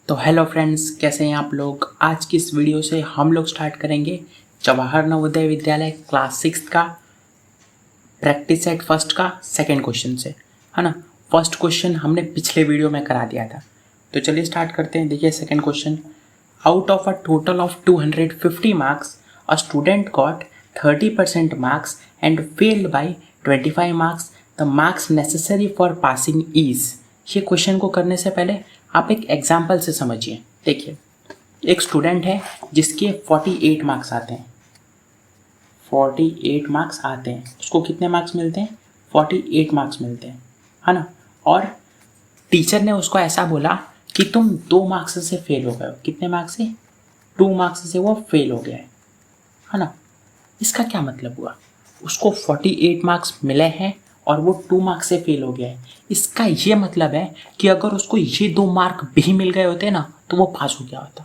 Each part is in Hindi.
तो हेलो फ्रेंड्स, कैसे हैं आप लोग। आज की इस वीडियो से हम लोग स्टार्ट करेंगे जवाहर नवोदय विद्यालय क्लास 6 का प्रैक्टिस सेट फर्स्ट का सेकंड क्वेश्चन से, है ना। फर्स्ट क्वेश्चन हमने पिछले वीडियो में करा दिया था, तो चलिए स्टार्ट करते हैं। देखिए second question, out of a total of 250 marks a student got 30% marks and failed by 25 marks, the marks necessary for passing is. ये क्वेश्चन को करने से पहले आप एक एग्जाम्पल से समझिए। देखिए, एक स्टूडेंट है जिसके 48 मार्क्स आते हैं। 48 मार्क्स आते हैं, उसको कितने मार्क्स मिलते हैं? 48 मार्क्स मिलते हैं, है ना। और टीचर ने उसको ऐसा बोला कि तुम 2 मार्क्स से फेल हो गए हो। कितने मार्क्स से? 2 मार्क्स से वो फेल हो गया है ना। इसका क्या मतलब हुआ? उसको 48 मार्क्स मिले हैं और वो 2 मार्क्स से फेल हो गया है। इसका ये मतलब है कि अगर उसको ये 2 मार्क भी मिल गए होते ना तो वो पास हो गया होता,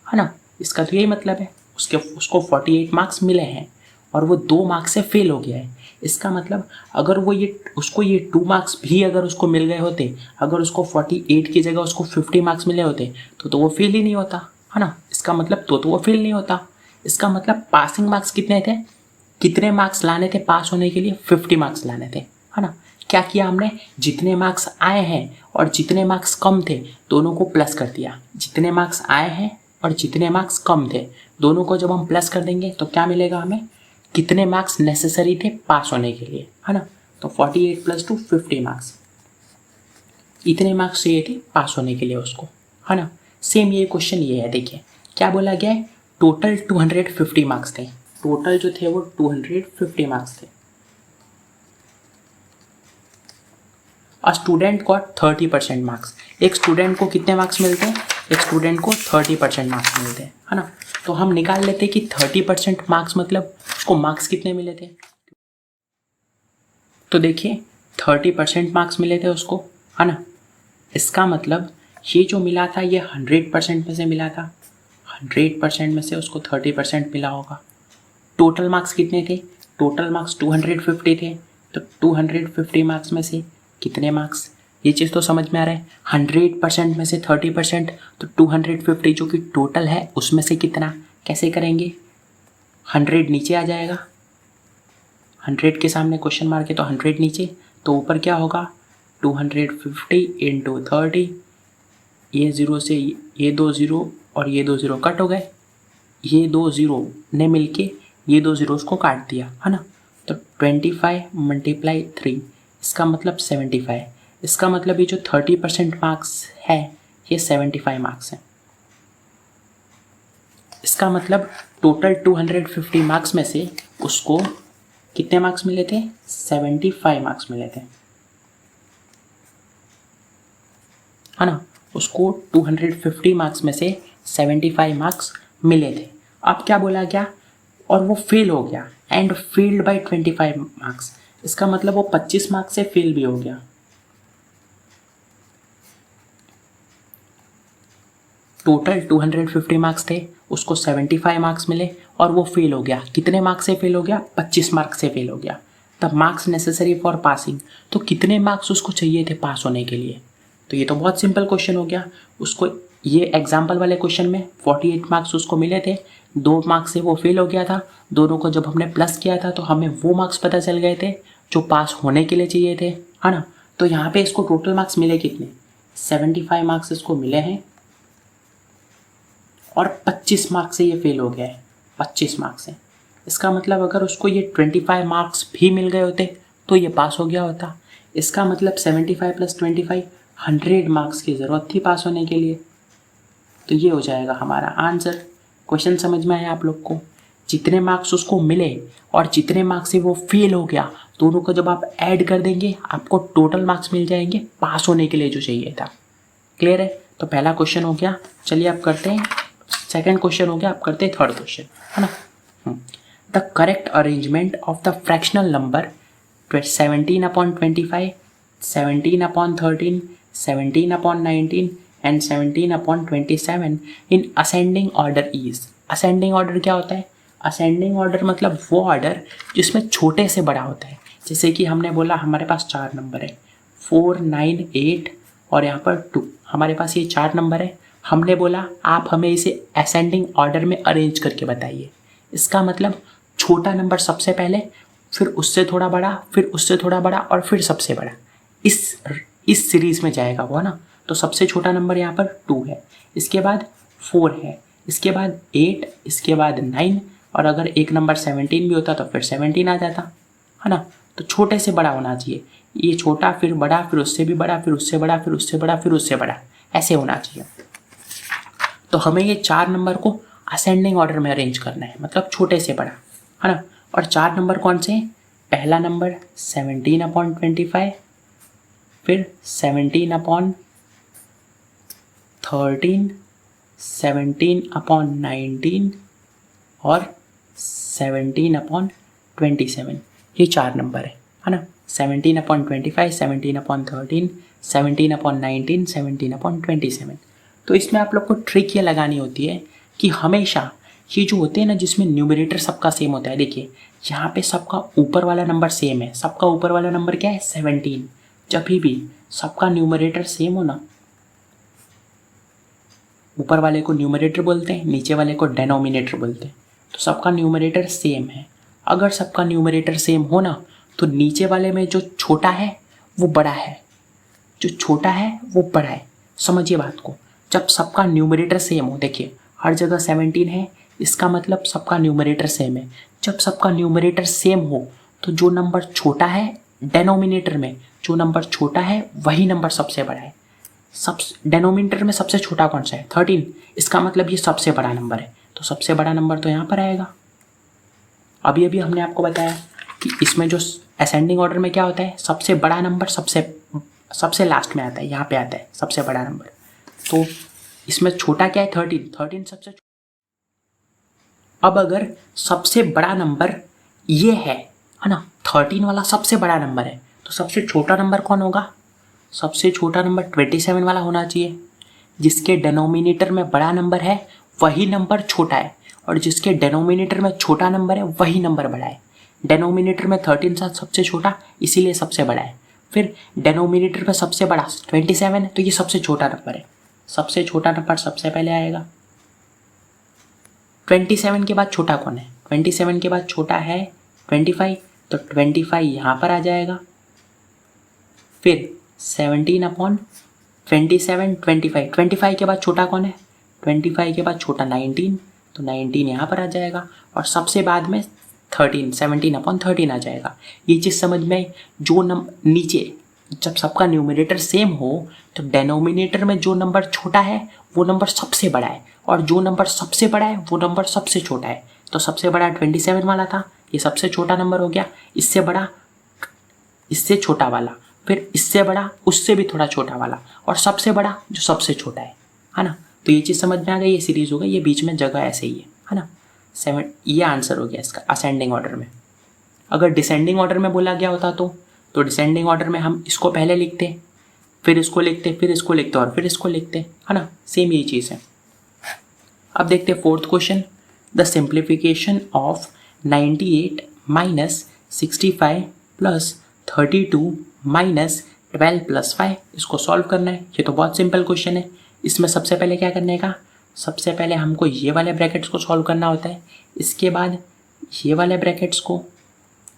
है ना। इसका तो यही मतलब है, उसको 48 मार्क्स मिले हैं और वो 2 मार्क्स से फेल हो गया है। इसका मतलब अगर उसको ये 2 मार्क्स भी अगर उसको मिल गए होते, अगर उसको 48 की जगह उसको 50 मार्क्स मिले होते तो वो फेल ही नहीं होता, है ना। इसका मतलब तो वो फेल नहीं होता। इसका मतलब पासिंग मार्क्स कितने थे? कितने मार्क्स लाने थे पास होने के लिए? 50 मार्क्स लाने थे, है ना। क्या किया हमने? जितने मार्क्स आए हैं और जितने मार्क्स कम थे दोनों को प्लस कर दिया। जितने मार्क्स आए हैं और जितने मार्क्स कम थे दोनों को जब हम प्लस कर देंगे तो क्या मिलेगा हमें? कितने मार्क्स नेसेसरी थे पास होने के लिए, है ना। तो 48 + 2 50 मार्क्स, इतने मार्क्स चाहिए थे पास होने के लिए उसको, है ना। सेम ये क्वेश्चन ये है। देखिए क्या बोला गया है, टोटल 250 मार्क्स थे। टोटल जो थे वो 250 मार्क्स थे। अ स्टूडेंट गॉट 30% मार्क्स। एक स्टूडेंट को कितने मार्क्स मिलते हैं? एक स्टूडेंट को 30% मार्क्स मिलते हैं, है ना। तो हम निकाल लेते हैं कि 30% मार्क्स मतलब उसको मार्क्स कितने मिले थे। तो देखिए 30% मार्क्स मिले थे उसको, है ना। इसका मतलब ये जो मिला था ये 100% में से मिला था। 100% में से उसको 30% मिला होगा। टोटल मार्क्स कितने थे? टोटल मार्क्स 250 थे। तो 250 मार्क्स में से कितने मार्क्स? ये चीज़ तो समझ में आ रहा है। 100% में से 30% तो 250 जो कि टोटल है उसमें से कितना? कैसे करेंगे? 100 नीचे आ जाएगा, 100 के सामने क्वेश्चन मार्क है तो 100 नीचे, तो ऊपर क्या होगा? 250 × 30। ये ज़ीरो से ये 2 ज़ीरो और ये 2 ज़ीरो कट हो गए। ये 2 ज़ीरो ने मिलके ये 2 ज़ीरोज़ को काट दिया, है ना। तो 25 × 3, इसका मतलब 75। इसका मतलब ये जो 30% मार्क्स है ये 75 मार्क्स हैं। इसका मतलब टोटल 250 मार्क्स में से उसको कितने मार्क्स मिले थे? 75 मार्क्स मिले थे, है ना। उसको 250 मार्क्स में से 75 मार्क्स मिले थे। अब क्या बोला गया? और वो फेल हो गया, एंड फेल्ड बाय 25 मार्क्स। इसका मतलब वो 25 मार्क्स से फेल भी हो गया। टोटल 250 मार्क्स थे, उसको 75 मार्क्स मिले और वो फेल हो गया। कितने मार्क्स से फेल हो गया? 25 मार्क्स से फेल हो गया। तब मार्क्स नेसेसरी फॉर पासिंग, तो कितने मार्क्स उसको चाहिए थे पास होने के लिए? तो ये तो बहुत सिंपल क्वेश्चन हो गया। उसको ये एग्जाम्पल वाले क्वेश्चन में 48 मार्क्स उसको मिले थे, 2 मार्क्स से वो फेल हो गया था। दोनों को जब हमने प्लस किया था तो हमें वो मार्क्स पता चल गए थे जो पास होने के लिए चाहिए थे, है ना। तो यहाँ पे इसको टोटल मार्क्स मिले कितने? 75 मार्क्स इसको मिले हैं और 25 मार्क्स से ये फेल हो गया है। 25 मार्क्स से, इसका मतलब अगर उसको ये 25 मार्क्स भी मिल गए होते तो ये पास हो गया होता। इसका मतलब 75 + 25 100 मार्क्स की ज़रूरत थी पास होने के लिए। तो ये हो जाएगा हमारा आंसर। क्वेश्चन समझ में आया आप लोग को? जितने मार्क्स उसको मिले और जितने मार्क्स से वो फेल हो गया दोनों को जब आप ऐड कर देंगे आपको टोटल मार्क्स मिल जाएंगे पास होने के लिए जो चाहिए था। क्लियर है? तो पहला क्वेश्चन हो गया। चलिए आप करते हैं सेकेंड क्वेश्चन हो गया, आप करते हैं थर्ड क्वेश्चन, है ना। The correct arrangement of the fractional number 17/25, 17/13, 17/19 and 17/27 in ascending order is. Ascending order क्या होता है? असेंडिंग ऑर्डर मतलब वो ऑर्डर जिसमें छोटे से बड़ा होता है। जैसे कि हमने बोला हमारे पास 4 नंबर है, 4, 9, 8 और यहाँ पर 2। हमारे पास ये 4 नंबर है हमने बोला आप हमें इसे असेंडिंग ऑर्डर में अरेंज करके बताइए। इसका मतलब छोटा नंबर सबसे पहले, फिर उससे थोड़ा बड़ा, फिर उससे थोड़ा बड़ा और फिर सबसे बड़ा, इस सीरीज में जाएगा वो, है ना। तो सबसे छोटा नंबर यहाँ पर 2 है, इसके बाद 4 है, इसके बाद 8, इसके बाद 9, और अगर एक नंबर 17 भी होता तो फिर 17 आ जाता, है ना। तो छोटे से बड़ा होना चाहिए, ये छोटा फिर बड़ा, फिर उससे भी बड़ा, फिर उससे बड़ा, फिर उससे बड़ा, फिर उससे बड़ा, ऐसे होना चाहिए। तो हमें ये 4 नंबर को असेंडिंग ऑर्डर में अरेंज करना है, मतलब छोटे से बड़ा, है ना। और 4 नंबर कौन से हैं? पहला नंबर 17/25, फिर 17/13, 17/19 और 17/27। ये 4 नंबर है ना। 17/25, 17/13, 17/19, 17/27। तो इसमें आप लोग को ट्रिक ये लगानी होती है कि हमेशा ये जो होते हैं ना, जिसमें न्यूमरेटर सबका सेम होता है, देखिए यहाँ पे सबका ऊपर वाला नंबर सेम है, सबका ऊपर वाला नंबर क्या है? 17। जब भी सबका न्यूमरेटर सेम हो ना, ऊपर वाले को न्यूमरेटर बोलते हैं, नीचे वाले को डेनोमिनेटर बोलते हैं। तो सबका न्यूमरेटर सेम है। अगर सबका न्यूमरेटर सेम हो ना, तो नीचे वाले में जो छोटा है वो बड़ा है, जो छोटा है वो बड़ा है। समझिए बात को, जब सबका न्यूमरेटर सेम हो, देखिए हर जगह 17 है, इसका मतलब सबका न्यूमरेटर सेम है। जब सबका न्यूमरेटर सेम हो तो जो नंबर छोटा है डेनोमिनेटर में, जो नंबर छोटा है वही नंबर सबसे बड़ा है। सब डेनोमिनेटर में सबसे छोटा कौन सा है? 13। इसका मतलब ये सबसे बड़ा नंबर है, तो सबसे बड़ा नंबर तो यहाँ पर आएगा। अभी अभी हमने आपको बताया कि इसमें जो असेंडिंग ऑर्डर में क्या होता है, सबसे बड़ा नंबर सबसे लास्ट में आता है, यहाँ पे आता है सबसे बड़ा नंबर। तो इसमें छोटा क्या है? 13 सबसे। अब अगर सबसे बड़ा नंबर ये है ना, 13 वाला सबसे बड़ा नंबर है, तो सबसे छोटा नंबर कौन होगा? सबसे छोटा नंबर 27 वाला होना चाहिए। जिसके डेनोमिनेटर में बड़ा नंबर है वही नंबर छोटा है, और जिसके डेनोमिनेटर में छोटा नंबर है वही नंबर बड़ा है। डेनोमिनेटर में 13 सबसे छोटा, इसीलिए सबसे बड़ा है। फिर डेनोमिनेटर में सबसे बड़ा 27 है, तो ये सबसे छोटा नंबर है। सबसे छोटा नंबर सबसे पहले आएगा। 27 के बाद छोटा कौन है? 27 के बाद छोटा है 25, तो 25 यहाँ पर आ जाएगा। फिर 17/27, 25 के बाद छोटा कौन है? 25 के बाद छोटा 19, तो 19 यहाँ पर आ जाएगा। और सबसे बाद में 17/13 आ जाएगा। ये चीज़ समझ में, जो नीचे जब सबका न्यूमरेटर सेम हो तो डेनोमिनेटर में जो नंबर छोटा है वो नंबर सबसे बड़ा है, और जो नंबर सबसे बड़ा है वो नंबर सबसे छोटा है। तो सबसे बड़ा 27 वाला था, ये सबसे छोटा नंबर हो गया। इससे बड़ा इससे छोटा वाला, फिर इससे बड़ा उससे भी थोड़ा छोटा वाला, और सबसे बड़ा जो सबसे छोटा है ना। तो ये चीज़ समझ में आ गई, ये सीरीज हो गई, ये बीच में जगह ऐसे ही है ना। 7, ये आंसर हो गया इसका असेंडिंग ऑर्डर में। अगर डिसेंडिंग ऑर्डर में बोला गया होता तो डिसेंडिंग ऑर्डर में हम इसको पहले लिखते, फिर इसको लिखते, फिर इसको लिखते और फिर इसको लिखते, है ना। सेम यही चीज़ है। अब देखते 4th question. The simplification of 98 minus 65 plus 32 minus 12 plus 5, इसको सॉल्व करना है। ये तो बहुत सिंपल क्वेश्चन है। इसमें सबसे पहले क्या करने का, सबसे पहले हमको ये वाले ब्रैकेट्स को सॉल्व करना होता है, इसके बाद ये वाले ब्रैकेट्स को,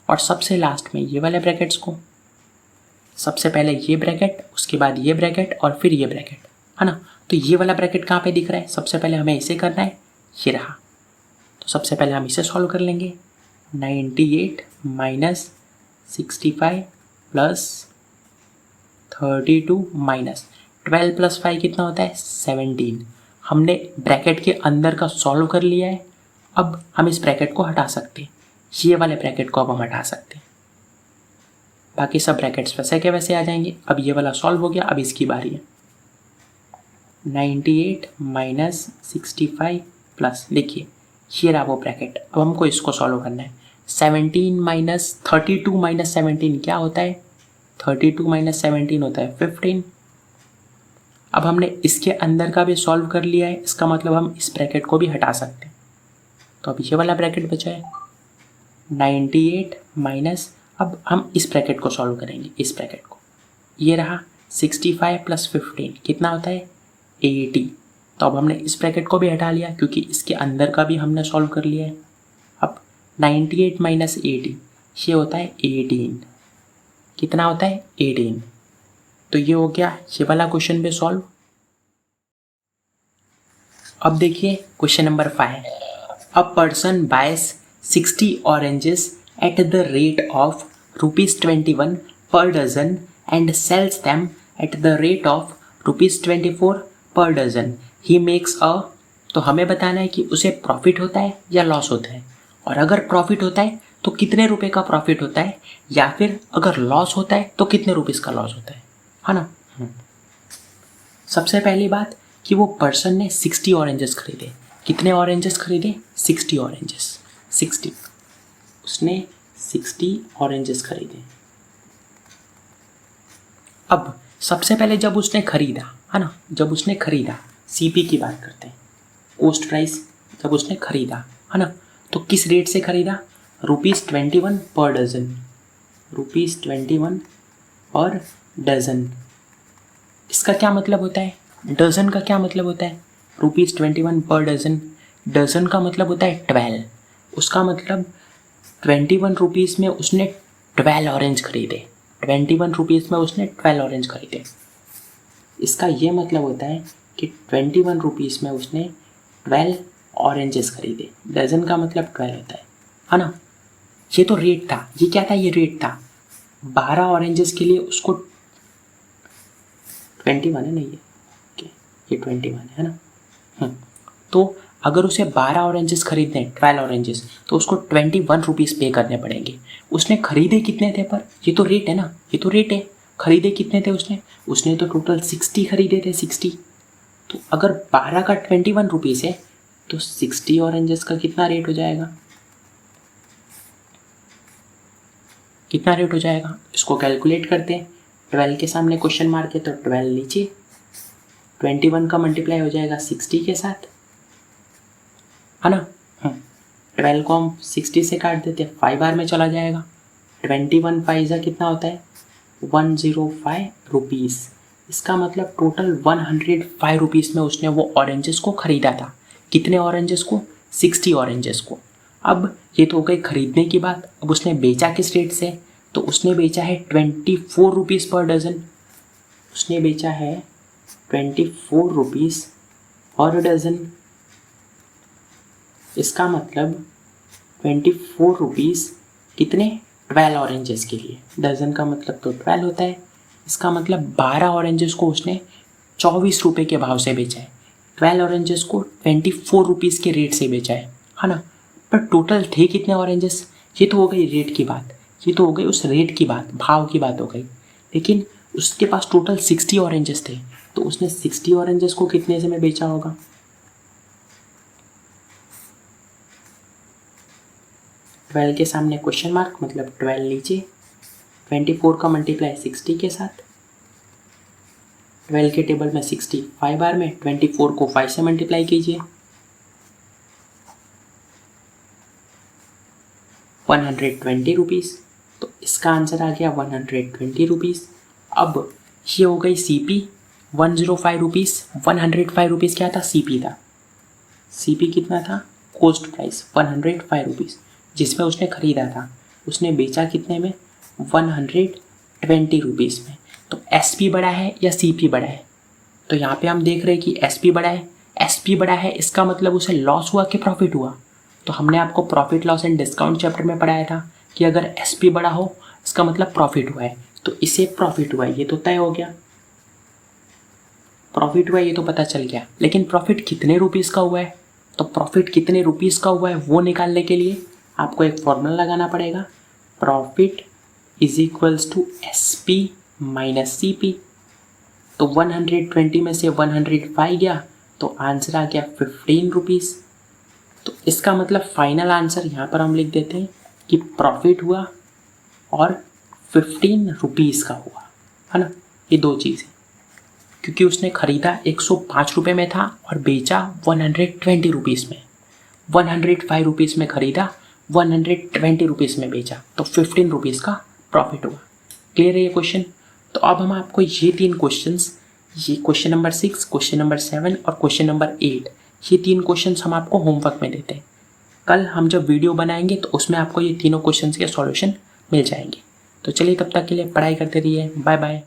और सबसे लास्ट में ये वाले ब्रैकेट्स को। सबसे पहले ये ब्रैकेट, उसके बाद ये ब्रैकेट और फिर ये ब्रैकेट, है ना। तो ये वाला ब्रैकेट कहाँ पे दिख रहा है? सबसे पहले हमें इसे करना है, ये रहा। तो सबसे पहले हम इसे सॉल्व कर लेंगे। 98 माइनस 65 प्लस 32 माइनस 12 प्लस 5 कितना होता है? 17। हमने ब्रैकेट के अंदर का सॉल्व कर लिया है। अब हम इस ब्रैकेट को हटा सकते हैं, ये वाले ब्रैकेट को अब हम हटा सकते हैं। बाकी सब ब्रैकेट्स वैसे के वैसे आ जाएंगे। अब ये वाला सॉल्व हो गया, अब इसकी बारी है। 98 माइनस 65 प्लस, देखिए ये रहा वो ब्रैकेट। अब हमको इसको सॉल्व करना है। 17 माइनस 32 माइनस 17 क्या होता है? 32 माइनस 17 होता है 15। अब हमने इसके अंदर का भी सॉल्व कर लिया है, इसका मतलब हम इस ब्रैकेट को भी हटा सकते हैं। तो अब ये वाला ब्रैकेट बचा है 98 माइनस, अब हम इस ब्रैकेट को सॉल्व करेंगे, इस ब्रैकेट को। ये रहा 65 प्लस 15 कितना होता है? 80। तो अब हमने इस ब्रैकेट को भी हटा लिया क्योंकि इसके अंदर का भी हमने सॉल्व कर लिया है। अब 98 माइनस 80 ये होता है 18। कितना होता है 18। तो ये हो गया ये वाला क्वेश्चन भी सॉल्व। अब देखिए question number 5। A person bias 60 oranges at the rate of ₹21 per dozen and sells them at the rate of ₹24 per dozen. He makes a, तो हमें बताना है कि उसे प्रॉफिट होता है या लॉस होता है, और अगर प्रॉफिट होता है तो कितने रुपए का प्रॉफिट होता है, या फिर अगर लॉस होता है तो कितने रुपीस का लॉस होता है ना। सबसे पहली बात कि वो पर्सन ने 60 ऑरेंजेस खरीदे। कितने ऑरेंजेस खरीदे? 60 ऑरेंजेस। 60 उसने 60 ऑरेंजेस खरीदे। अब सबसे पहले जब उसने खरीदा है ना, जब उसने खरीदा, सीपी की बात करते हैं, कॉस्ट प्राइस, जब उसने खरीदा है ना, तो किस रेट से खरीदा? ₹21 पर डजन। ₹21 पर डजन। इसका क्या मतलब होता है? डजन का क्या मतलब होता है? ₹21 पर डजन। डजन का मतलब होता है 12। उसका मतलब 21 रुपीज़ में उसने 12 ऑरेंज खरीदे। 21 रुपीज़ में उसने 12 ऑरेंज खरीदे। इसका ये मतलब होता है कि 21 रुपीज़ में उसने 12 ऑरेंजेस खरीदे। डजन का मतलब 12 होता है ना। ये तो रेट था। ये क्या था? ये रेट था। 12 ऑरेंजेस के लिए उसको 21 है ना, ये 21 है ना। तो अगर उसे 12 ऑरेंजेस खरीदने, 12 ऑरेंजेस, तो उसको 21 रुपीज़ पे करने पड़ेंगे। उसने खरीदे कितने थे? पर ये तो रेट है ना, ये तो रेट है। खरीदे कितने थे उसने तो टोटल 60 खरीदे थे, 60। तो अगर 12 का 21 रुपीज़ है तो 60 ऑरेंजेस का कितना रेट हो जाएगा? कितना रेट हो जाएगा? इसको कैलकुलेट करते हैं। 12 के सामने क्वेश्चन मार्क है तो 12 लीजिए, 21 का मल्टीप्लाई हो जाएगा 60 के साथ, है ना। 12 को हम 60 से काट देते हैं, 5 बार में चला जाएगा। 21 5 कितना होता है? 105 रुपीज़। इसका मतलब टोटल 105 रुपीज़ में उसने वो ऑरेंजेस को ख़रीदा था। कितने ऑरेंजेस को? 60 ऑरेंजेस को। अब ये तो हो गई खरीदने की बात। अब उसने बेचा किस रेट से? तो उसने बेचा है 24 रुपीज़ पर डज़न। उसने बेचा है 24 रुपीज़ पर डज़न। इसका मतलब 24 रुपीज़ कितने? 12 ऑरेंजेस के लिए। डज़न का मतलब तो 12 होता है। इसका मतलब 12 ऑरेंजेस को उसने 24 रुपये के भाव से बेचा है। 12 ऑरेंजेस को 24 रुपीज़ के रेट से बेचा है ना। पर टोटल थे कितने ऑरेंजेस? ये तो हो गई रेट की बात, ये तो हो गई उस रेट की बात, भाव की बात हो गई। लेकिन उसके पास टोटल 60 ऑरेंजेस थे, तो उसने 60 ऑरेंजेस को कितने से में बेचा होगा? 12 के सामने क्वेश्चन मार्क, मतलब 12 लीजिए, 24 का मल्टीप्लाई 60 के साथ। 12 के टेबल में 60 5 बार में, 24 को 5 से मल्टीप्लाई कीजिए, 120 रुपीज़। तो इसका आंसर आ गया 120 रुपीज़। अब ये हो गई CP 105 रुपीज़। 105 रुपीज़ क्या था? CP था। CP कितना था? कॉस्ट प्राइस 105 रुपीज़, जिसमें उसने ख़रीदा था। उसने बेचा कितने में? 120 रुपीज़ में। तो SP बड़ा है या CP बड़ा है? तो यहाँ पे हम देख रहे हैं कि SP बड़ा है। SP बड़ा है, इसका मतलब उसे लॉस हुआ कि प्रॉफिट हुआ? तो हमने आपको profit loss and discount chapter में पढ़ाया था कि अगर SP बड़ा हो इसका मतलब प्रॉफिट हुआ है, तो इसे प्रॉफिट हुआ है, ये तो तय हो गया। प्रॉफिट हुआ है ये तो पता चल गया, लेकिन प्रॉफिट कितने रुपीज़ का हुआ है? तो प्रॉफिट कितने रुपीज़ का हुआ है वो निकालने के लिए आपको एक फॉर्मूला लगाना पड़ेगा। Profit is equals to SP minus CP। तो 120 में से 105 गया तो आंसर आ गया 15 रुपीज़। तो इसका मतलब फाइनल आंसर यहाँ पर हम लिख देते हैं कि प्रॉफिट हुआ और 15 रुपीज़ का हुआ, है ना। ये दो चीज़ें, क्योंकि उसने ख़रीदा 105 रुपये में था और बेचा 120 रुपीज़ में। 105 रुपीज़ में ख़रीदा, 120 रुपीज़ में बेचा, तो 15 रुपीज़ का प्रॉफिट हुआ। क्लियर है ये क्वेश्चन? तो अब हम आपको ये 3 क्वेश्चंस ये क्वेश्चन नंबर 6, क्वेश्चन नंबर 7 और क्वेश्चन नंबर 8, ये 3 क्वेश्चन हम आपको होमवर्क में देते हैं। कल हम जब वीडियो बनाएंगे तो उसमें आपको ये तीनों क्वेश्चन के सॉल्यूशन मिल जाएंगे। तो चलिए तब तक के लिए पढ़ाई करते रहिए। Bye bye.